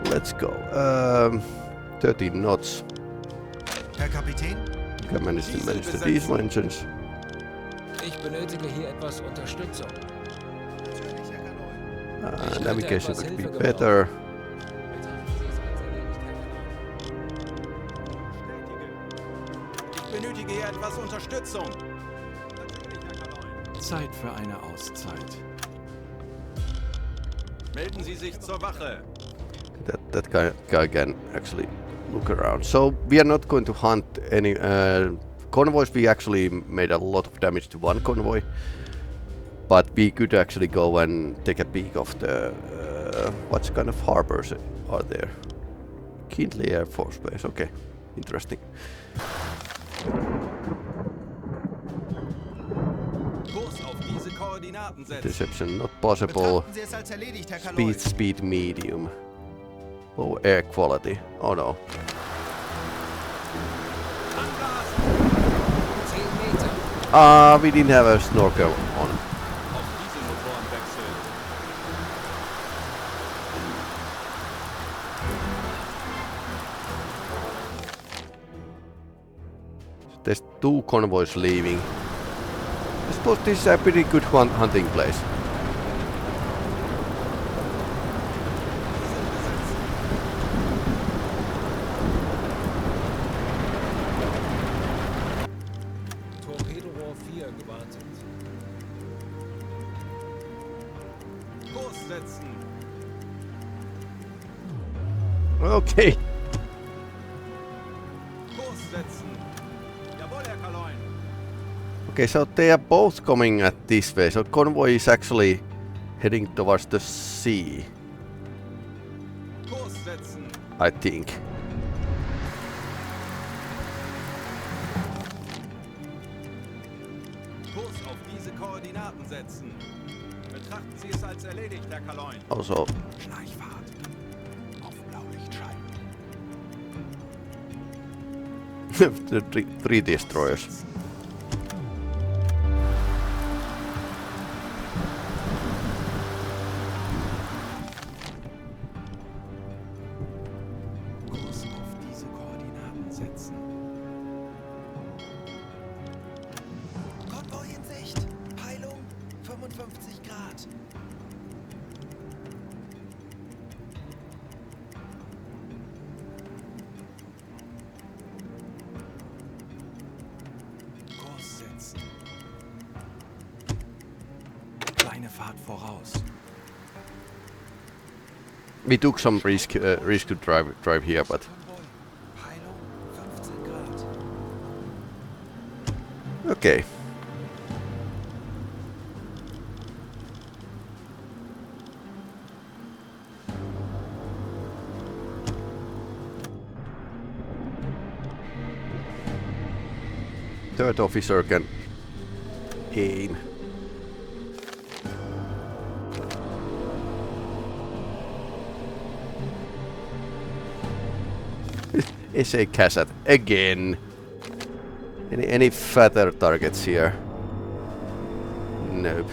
let's go. 13 knots. Herr Kapitän? You can manage the diesel engines. Ich benötige hier etwas Unterstützung. Navigation could be better. Ich benötige hier etwas Unterstützung. Zeit für eine Auszeit. Melden Sie sich zur Wache. That guy can actually look around. So we are not going to hunt any convoys. We actually made a lot of damage to one convoy, but we could actually go and take a peek of the what kind of harbors are there. Kindley Air Force Base. Okay, interesting. Kurs auf diese Koordinaten setzen. Deception not possible. Betrachten Sie es als erledigt, Herr Kaloy. Speed medium. Low air quality. Oh no. We didn't have a snorkel on. Auf diese Motoren wechseln. There's 2 convoys leaving. I suppose this is a pretty good hunting place. Torpedorohr 4 gewartet. Kurs setzen. Okay. Kurs setzen. Jawohl, Herr Kaloy. Okay, so they are both coming at this way. So convoy is actually heading towards the sea, Kurs setzen. I think. Kurs auf diese Koordinaten setzen. Betrachten Sie es als erledigt, Herr Kaloy. Also, Schleichfahrt. Auf Blaulichtschein. the three destroyers. Kurs auf diese Koordinaten setzen. Konvoi in Sicht. Peilung 55 Grad. Kurs setzen. Kleine Fahrt voraus. We took some risk to drive here, but Konvoi. Peilung 15 Grad. okay. Third officer can aim. SA Cassette again. Any fatter targets here? Nope.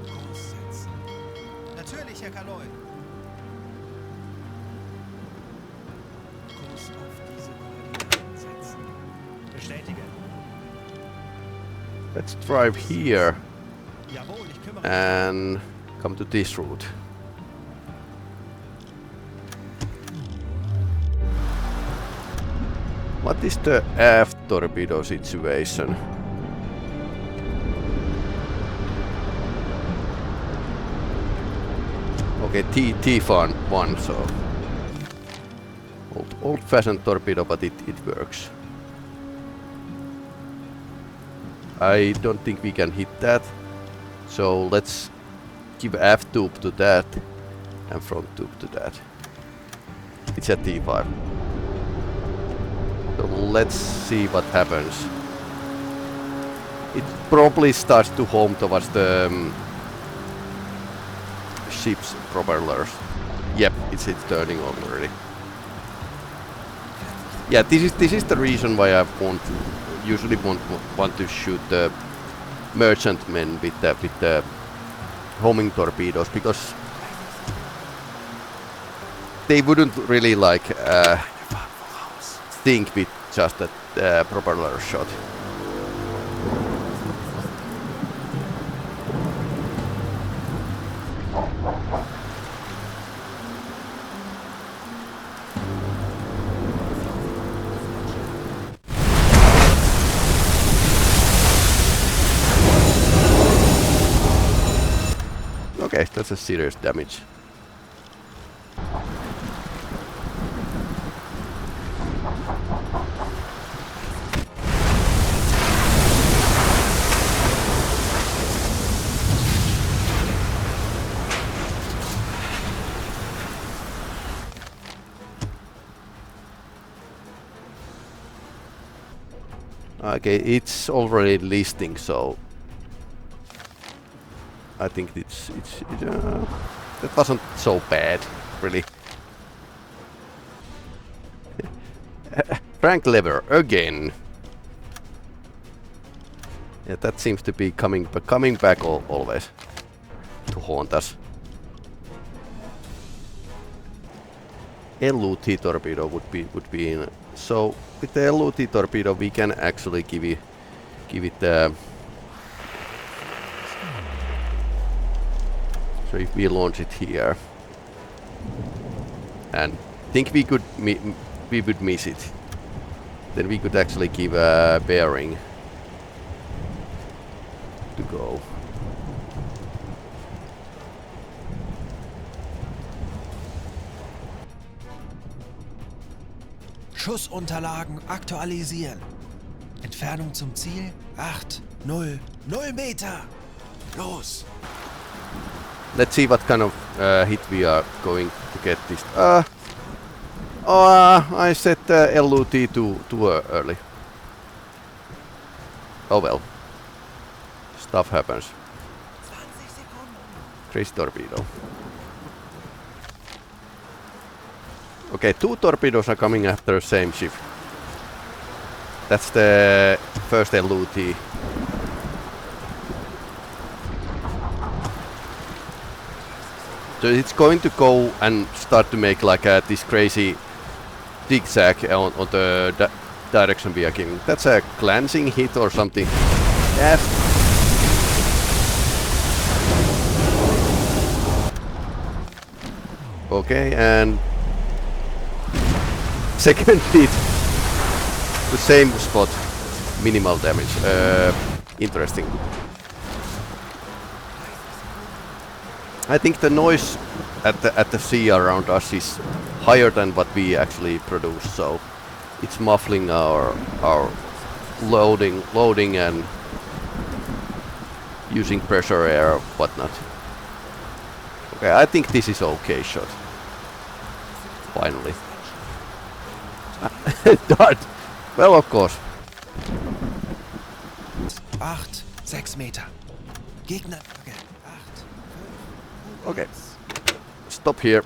Kurs setzen. Natürlich, Herr Kaloy. Kurs auf diese Koordinaten setzen. Bestätige. Let's drive here Jawohl, ich kümmere mich. and come to this route. What is the aft torpedo situation? Okay, Type-VII, so old-fashioned torpedo, but it works. I don't think we can hit that, so let's give aft tube to that and front tube to that. It's a T5. So let's see what happens. It probably starts to home towards the ship's propellers. Yep, it's turning already. Yeah, this is the reason why I usually want to shoot the merchantmen with the homing torpedoes, because they wouldn't really like think with just a propeller shot. Okay, that's a serious damage. Okay, it's already listing, so I think that wasn't so bad, really. Frank lever again. Yeah, that seems to be coming back always to haunt us. LUT torpedo would be in. So with the LUT torpedo we can actually give it so if we launch it here and think we would miss it, then we could actually give a bearing to go. Schussunterlagen aktualisieren. Entfernung zum Ziel 0 Meter. Los! Let's see what kind of hit we are going to get this. I set LUT too early. Oh well. Stuff happens. 20 Sekunden. Trace torpedo. Okay, 2 torpedoes are coming after the same ship. That's the first LUT. So it's going to go and start to make like this crazy zigzag on the direction we are giving. That's a glancing hit or something. F. Okay, and second hit, the same spot, minimal damage. Interesting. I think the noise at the sea around us is higher than what we actually produce, so it's muffling our loading and using pressure air, whatnot. Okay, I think this is okay shot. Finally. Dart. Well, of course. 6 Meter. Gegner. 8. Okay. Stop here.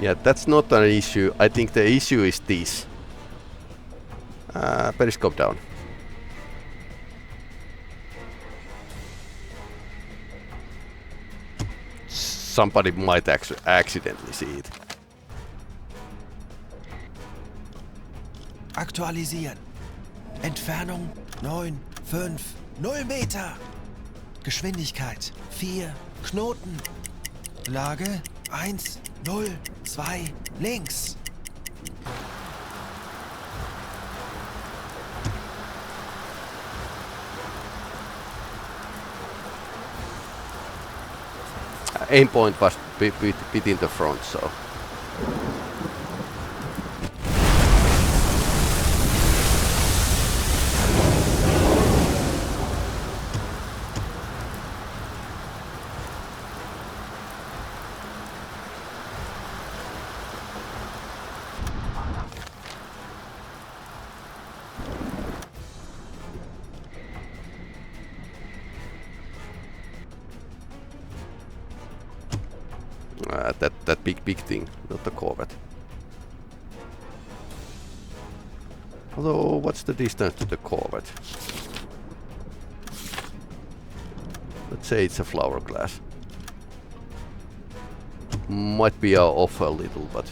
Yeah, that's not an issue. I think the issue is this. Periscope down. Somebody might accidentally see it. Aktualisieren. Entfernung 9, 5, 0 Meter. Geschwindigkeit 4, Knoten. Lage 1, 0, 2, links. Aim point was bit in the front, so. That big thing, not the Corvette. Although, what's the distance to the Corvette? Let's say it's a flower glass. Might be off a little, but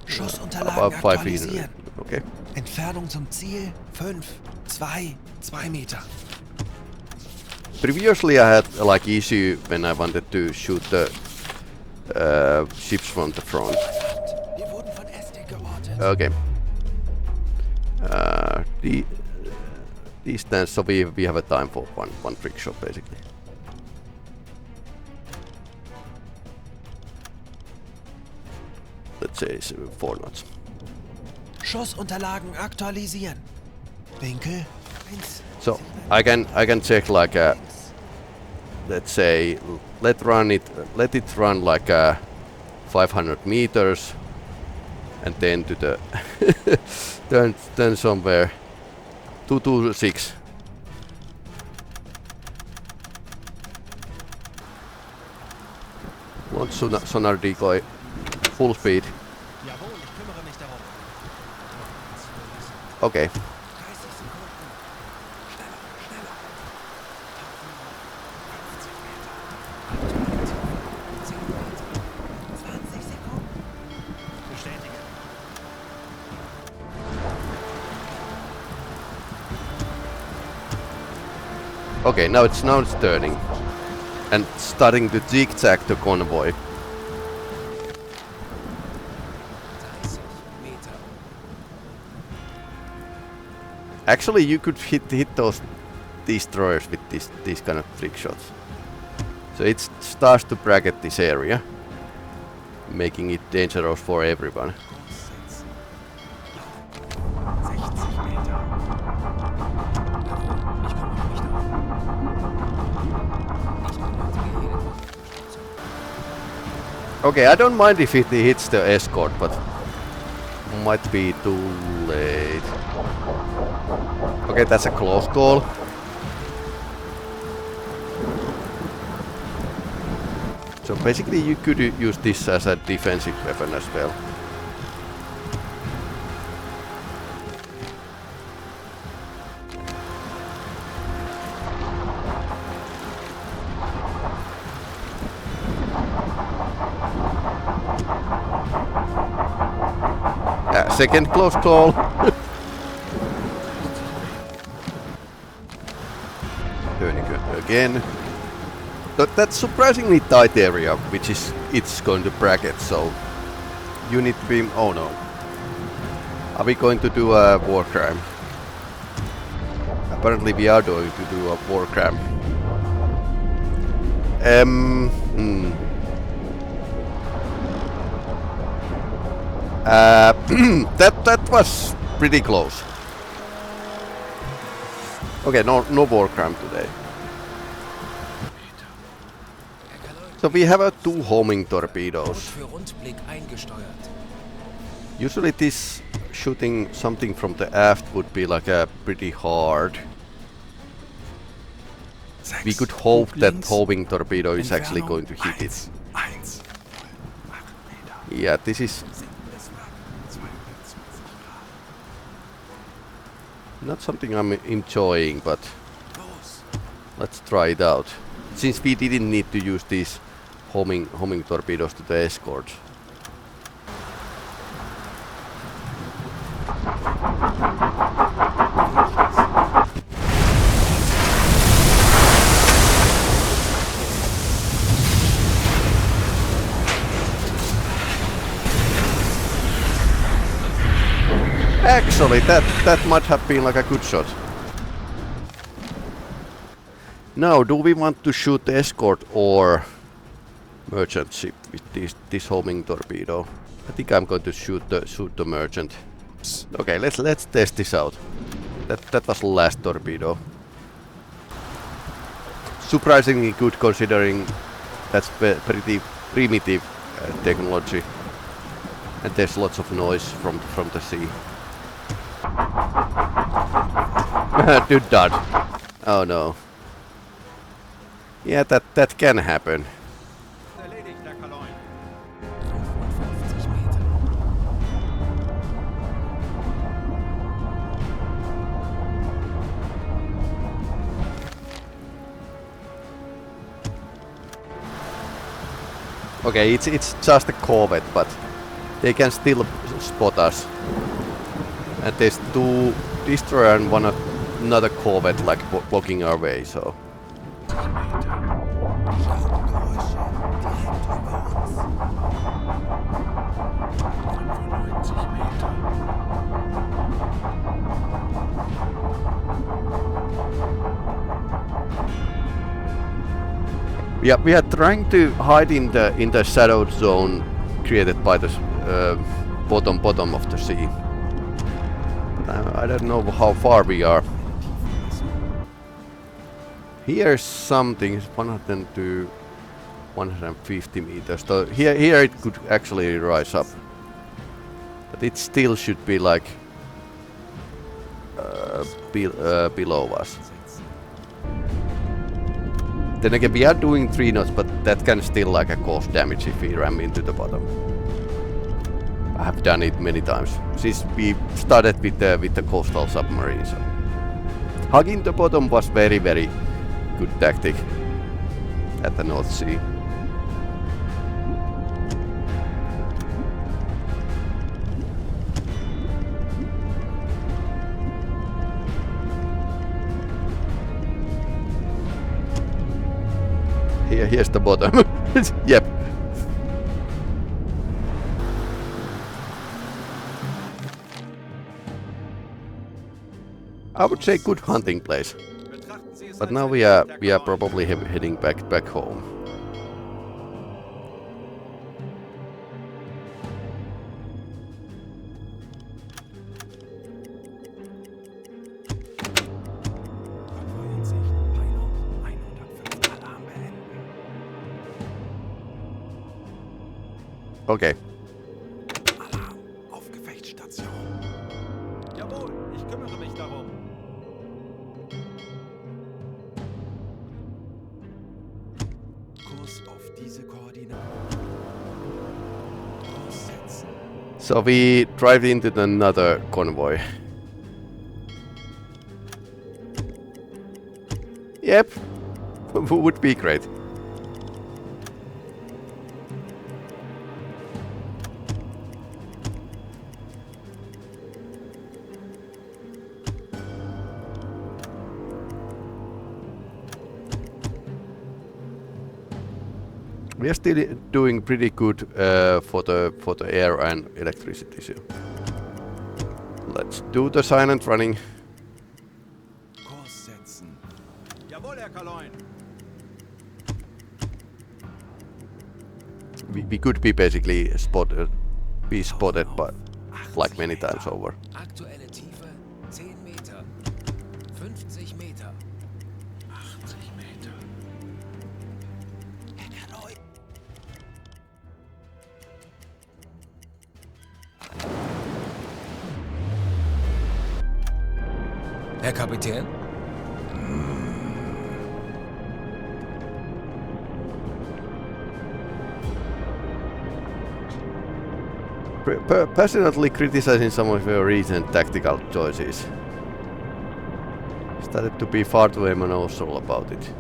Schussunterlagen about 5 feet. aktualisieren. Okay. Entfernung zum Ziel 5, 2, 2 Meter. Previously I had like issue when I wanted to shoot the ships from the front. Wir wurden von SD geortet. Okay. Distance, so we have a time for one trick shot basically. Let's say 4 knots. Schussunterlagen aktualisieren. Winkel 1. So I can check like let's say let it run like 500 meters, and then to the turn somewhere 226. Launch sonar decoy, full speed. Jawohl, ich kümmere mich darum. Okay. 30 Sekunden. Schneller, schneller. 50 Meter. 10 Meter. 20 Sekunden. Bestätige. Okay, now it's turning and starting to zigzag the convoy. 30 Meter. Actually, you could hit those destroyers with these kind of trick shots. So it starts to bracket this area, making it dangerous for everyone. Aussetzen. Lauf. 60 Meter. Ich komme nicht auf. Ich benötige hier etwas. Okay, I don't mind if it hits the escort, but might be too late. Okay, that's a close call. So basically you could use this as a defensive weapon as well. Second close call. Turning again. But that's surprisingly tight area, which is it's going to bracket. So you need to be. Oh no! Are we going to do a war crime? Apparently, we are going to do a war crime. That was pretty close. Okay, no war crime today. So we have 2 homing torpedoes. Für Rundblick eingesteuert. Usually this shooting something from the aft would be like a pretty hard. We could hope that homing torpedo is actually going to hit it. 1, 8 Meter. Yeah, this is Sinkendes Flak. 220 Grad. not something I'm enjoying, but Los. let's try it out. Since we didn't need to use these homing torpedoes to the escorts. Actually, that might have been like a good shot. Now, do we want to shoot the escort or merchant ship with this homing torpedo? I think I'm going to shoot the merchant. Okay, let's test this out. That was the last torpedo. Surprisingly good considering that's pretty primitive technology, and there's lots of noise from the sea. Dude dud. Oh no. Yeah, that can happen. Erledigt, Herr Kaloin. 55 Meter. Okay, it's just a corvette, but they can still spot us. And there's two destroyer and another corvette like blocking our way, so. Schlauchgeräusche direkt über uns. 95 Meter. Yeah, we are trying to hide in the shadowed zone created by the bottom of the sea. But I don't know how far we are. Here's something 100 to 150 meters. So here it could actually rise up, but it still should be like below us. Then again, we are doing 3 knots, but that can still like cause damage if we ram into the bottom. I have done it many times since we started with the coastal submarine. So hugging the bottom was very good tactic at the North Sea. Here's the bottom. Yep. I would say good hunting place. Betrachten Sie es But als now erledigt, Herr we are Kaloin. probably heading back home. Konvoi in Sicht. Peilung 105. Alarm beenden. Okay. Alarm auf Gefechtsstation. Jawohl, ich kümmere mich darum. Kurs auf diese Koordinaten. Kurs setzen. So we drive into another convoy. Yep. Would be great. We are still doing pretty good for the air and electricity. So let's do the silent running. Kurs setzen. Jawohl, Herr Kaloin. We could be basically spotted but like many times over. Aktuelle Tiefe 10 Meter. 50 Meter. 80 Meter. Herr Kaloin. Herr Kapitän? Passionately criticizing some of your recent tactical choices. Started to be far too emotional about it.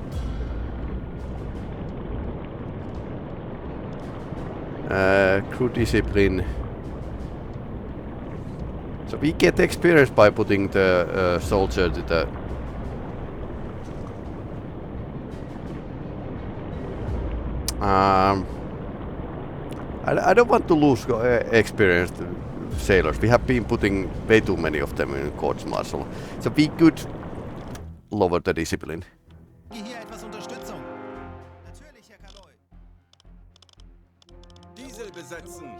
Crew discipline. So we get experience by putting the soldier to the... I don't want to lose experience sailors. We have been putting way too many of them in courts martial. So we could lower the discipline. Hier etwas Unterstützung. Natürlich, Herr Kaloi. Diesel besetzen.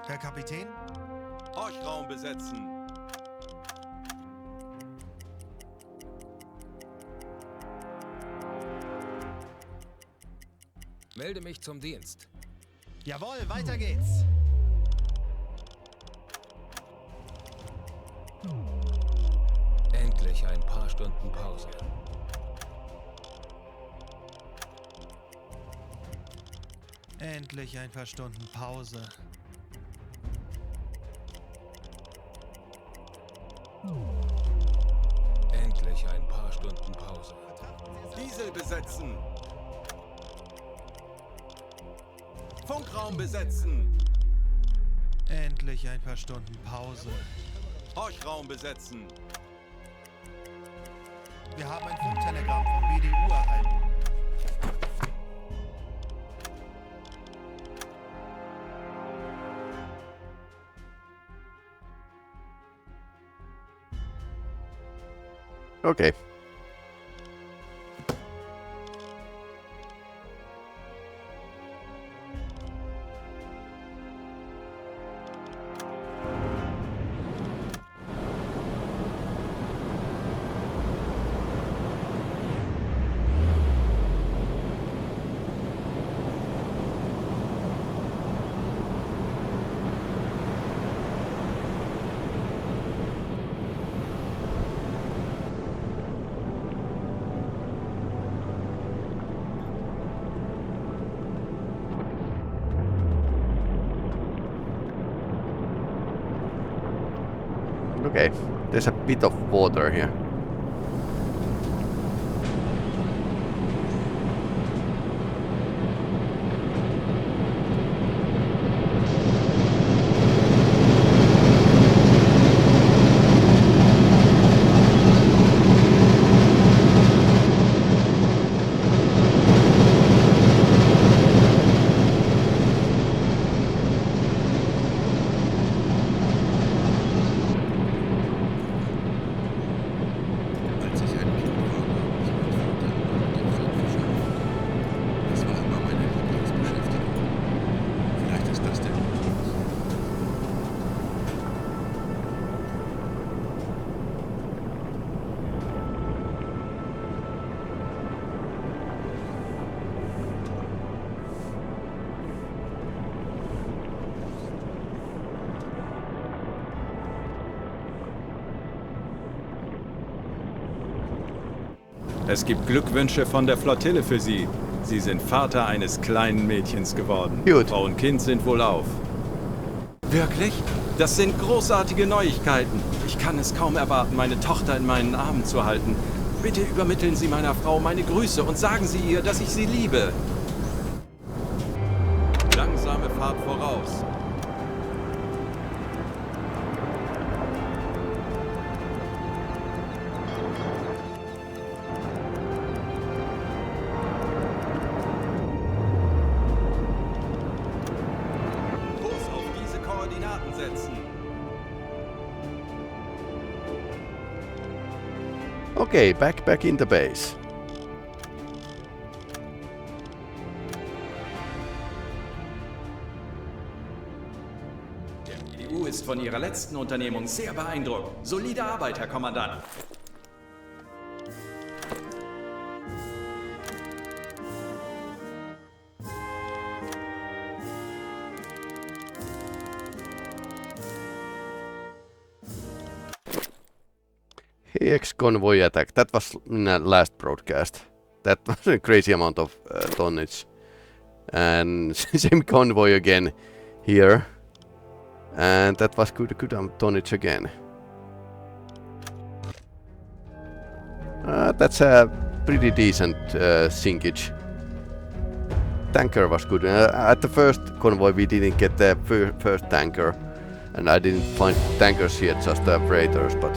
Herr Kapitän? Horchraum besetzen. Melde mich zum Dienst. Jawohl, weiter geht's. Endlich ein paar Stunden Pause. Endlich ein paar Stunden Pause. Endlich ein paar Stunden Pause. Diesel besetzen. Funkraum besetzen. Endlich ein paar Stunden Pause. Horchraum besetzen. Wir haben ein Funktelegramm vom WWII erhalten. Okay. Okay, there's a bit of water here. Als ich ein Kind war, habe ich meinen Vater immer mit dem Fangfischen geholfen. Das war immer meine Lieblingsbeschäftigung. Vielleicht ist das der Grund. Es gibt Glückwünsche von der Flottille für Sie. Sie sind Vater eines kleinen Mädchens geworden. Gut. Frau und Kind sind wohlauf. Wirklich? Das sind großartige Neuigkeiten. Ich kann es kaum erwarten, meine Tochter in meinen Armen zu halten. Bitte übermitteln Sie meiner Frau meine Grüße und sagen Sie ihr, dass ich sie liebe. Langsame Fahrt voraus. Kurs auf diese Koordinaten setzen. Okay, back in the base. Die EU ist von Ihrer letzten Unternehmung sehr beeindruckt. Solide Arbeit, Herr Kommandant. HX convoy attack. That was in the last broadcast. That was a crazy amount of tonnage. And same convoy again here. And that was good tonnage again. That's a pretty decent sinkage. Tanker was good. At the first convoy we didn't get the first tanker. And I didn't find tankers yet, just the freighters, but